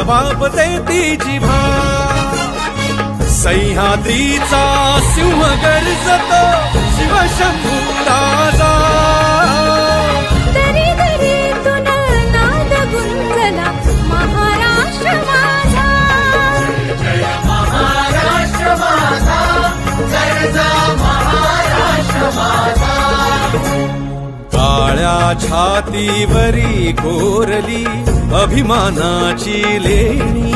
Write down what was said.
वापते ती जिव्हा सह्याद्रीचा सिंह गर्जतो शिवशंभू राजा दरी दरीतून नाद गुंजला महाराष्ट्र माझा जय महाराष्ट्र माझा गर्जा महाराष्ट्र माझा काळ्या छातीवरी कोरली अभिमानाची लेणी